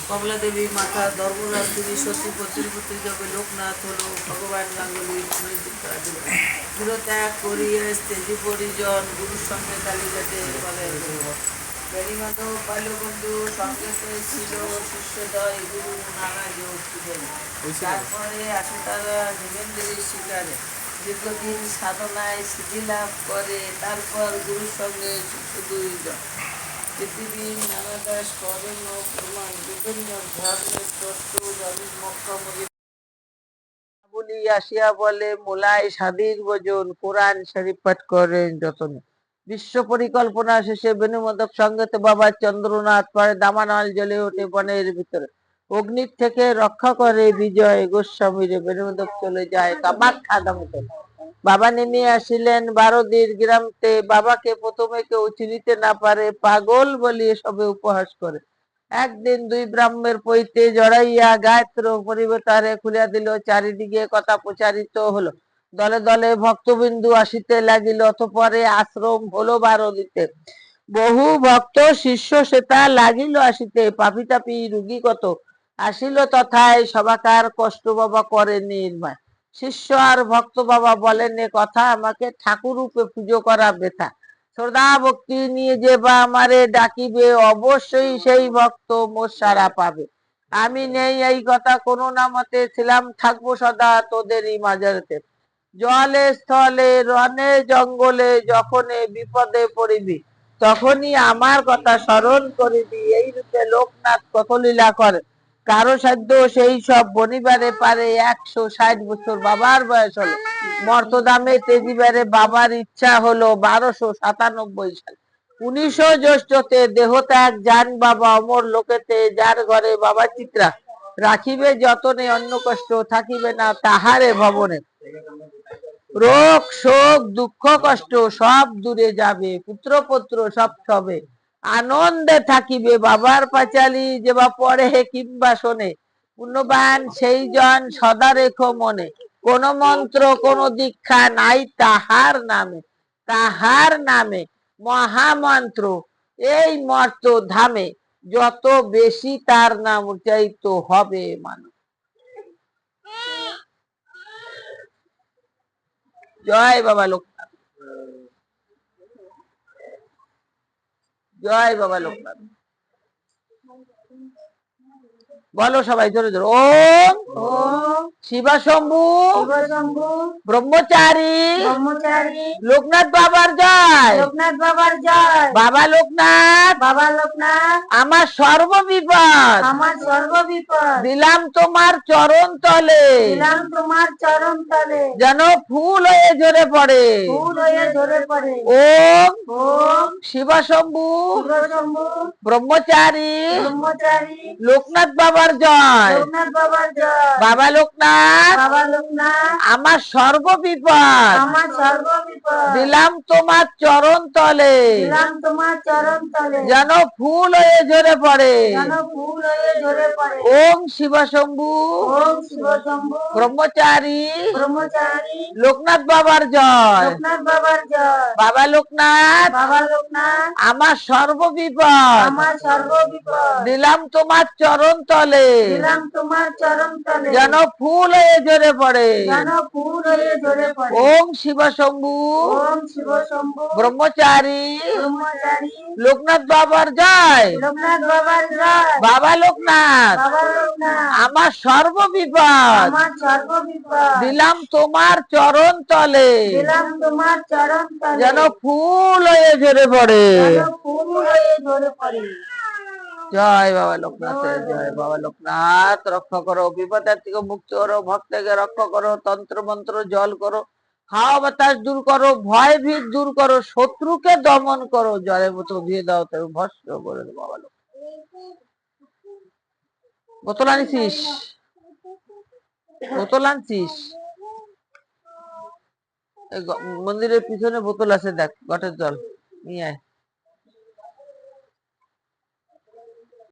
কমলা দেবী মাতা ধর্মরাজ দেবী সতী পত্রী যাবে লোকনাথ হলো ভগবান গাঙ্গুলি গৃহত্যাগ করিয়ে স্তেজি পরিজন গুরুর সঙ্গে কালীঘাটে বেণীমাধব বাল্যবন্ধু সঙ্গে ছিল শিষ্যদয় গুরু নানা যোগ ছিলেন। তারপরে আসে তারা হিমেন্দ্রের শিকারে দীর্ঘদিন সাধনায় সিদ্ধি লাভ করে। তারপর গুরুর সঙ্গে শিষ্য দুইজন পৃথিবীর নানা দাস করেন ও প্রমাণ বিভিন্ন ধর্মের তত্ত্ব জমির মক্কামুলি বলি আসিয়া বলে মোলাই স্বাধীর ভোজন কোরআন শরীফ পাঠ করেন যতনে। বিশ্ব পরিকল্পনা শেষে বেণুমাধব সঙ্গেতে বাবা চন্দ্রনাথ পরে দামানল জ্বলে ওঠে বনের ভিতরে। অগ্নির থেকে রক্ষা করে বিজয় গোস্বামীরে। বেণুমাধব চলে যায় কামাখ্যা ধামে। বাবা নেমে আসিলেন 12 গ্রামতে। বাবাকে প্রথমে কেউ চিনিতে না পারে, পাগল বলিয়ে সবে উপহাস করে। একদিন 2 ব্রাহ্মের পৈতে জড়াইয়া গায়ত্র পরিবেতারে খুলিয়া দিল। চারিদিকে কথা প্রচারিত হলো, দলে দলে ভক্তবিন্দু আসিতে লাগিল। অতঃপরে আশ্রম হলো 12 দিতে। বহু ভক্ত শিষ্য সেতা লাগিল আসিতে। পাপি তাপি রুগী কত আসিল তথায়। সবাকার কষ্ট বাবা করে নির্ময়। শিষ্য আর ভক্ত বাবা বলেন এ কথা, আমাকে ঠাকুর রূপে পুজো করা বৃথা। শ্রদ্ধা ভক্তি নিয়ে যে বা আমারে ডাকিবে, অবশ্যই সেই ভক্ত মোর সারা পাবে। আমি নেই এই কথা কোনো না মতে, ছিলাম থাকবো সদা তোদেরই মাঝারেতে। জলে স্থলে রনে জঙ্গলে যখনই বিপদে পড়িবি, তখনই আমার কথা স্মরণ করিবি। এই রূপে লোকনাথ কত লীলা করে, কারো সাধ্য সেই সব বনিবারে পারে। 160 বছর বাবার বয়স হলো, মর্তদামে তেজিবারে বাবার ইচ্ছা হলো 1297 সালে। 1900 জ্যৈষ্ঠতে দেহত্যাগ যান বাবা অমর লোকেতে। যার ঘরে বাবা চিত্রা রাখিবে যতনে, অন্য কষ্ট থাকিবে না তাহারে ভবনে। রোগ শোক দুঃখ কষ্ট সব দূরে যাবে, পুত্র পুত্র সব সবে আনন্দে থাকিবে। বাবার পাঁচালি যে বা পড়ে কিংবা শোনে, পুণ্যবান সেই জন সদা রেখো মনে। কোন মন্ত্র কোন দীক্ষা নাই তাহার নামে, তাহার নামে মহামন্ত্র এই মর্ত ধামে। যত বেশি তার নাম উচ্চারিত হবে মানুষ। জয় বাবা লোকনাথ, জয় বাবা লোকনাথ। বলো সবাই জোরে জোরে, ওম শিবশম্ভু ব্রহ্মচারী লোকনাথ বাবার জয়, লোকনাথ বাবার জয়। বাবা লোকনাথ, বাবা লোকনাথ আমার সর্ববিপদ, আমার সর্ববিপদ দিলাম তোমার চরণ তলে, দিলাম তোমার চরণ তলে। যেন ফুল হয়ে ঝরে পড়ে, ফুল হয়ে ঝরে পড়ে। ওম ওম শিবশম্ভু ব্রহ্মচারী ব্রহ্মচারী লোকনাথ বাবার জয়, লোকনাথ বাবার জয়। বাবা লোকনাথ, বাবা লোকনাথ আমার সর্ববিপদ, আমার সর্ববিপদ দিলাম তোমার চরণ তলে, দিলাম তোমার চরণ তলে। যেন ফুল হয়ে ঝরে পড়ে, যেন ফুল হয়ে ঝরে পড়ে। ওম শিবশম্ভু, ওম শিবশম্ভু ব্রহ্মচারী ব্রহ্মচারী লোকনাথ বাবার জয়, লোকনাথ বাবার জয়। বাবা লোকনাথ, বাবা লোকনাথ আমার সর্ববিপদ, আমার সর্ববিপদ দিলাম তোমার চরণ তলে, দিলাম তোমার চরণ তলে। যেন ফুল হয়ে ঝরে পড়ে, যেন ফুল হয়ে ঝরে পড়ে। ওম শিবশম্ভু, ওম শিবশম্ভু ব্রহ্মচারী ব্রহ্মচারী লোকনাথ বাবার জয়, লোকনাথ বাবার জয়। বাবা লোকনাথ, বাবা লোকনাথ আমার সর্ববিপদ, আমার সর্ববিপদ দিলাম তোমার চরণ তলে, দিলাম তোমার চরণ তলে। যেন ফুল হয়ে ঝরে পড়ে, যেন ফুল হয়ে ঝরে পড়ে। জয় বাবা লোকনাথের জয়। বাবা লোকনাথ রক্ষা করো, বিপদের থেকে মুক্ত করো, ভক্তকে রক্ষা করো, তন্ত্র মন্ত্র জল করো, হাওয়া বাতাস দূর করো, ভয় ভীত দূর করো, শত্রুকে দমন করো, জলের মতো দিয়ে দাও তাই ভস্ম করে দাও। বাবা লোক বোতল আনিছিস, বোতল আনছিস, মন্দিরের পিছনে বোতল আছে দেখ, ঘটের জল নিয়ে আয়।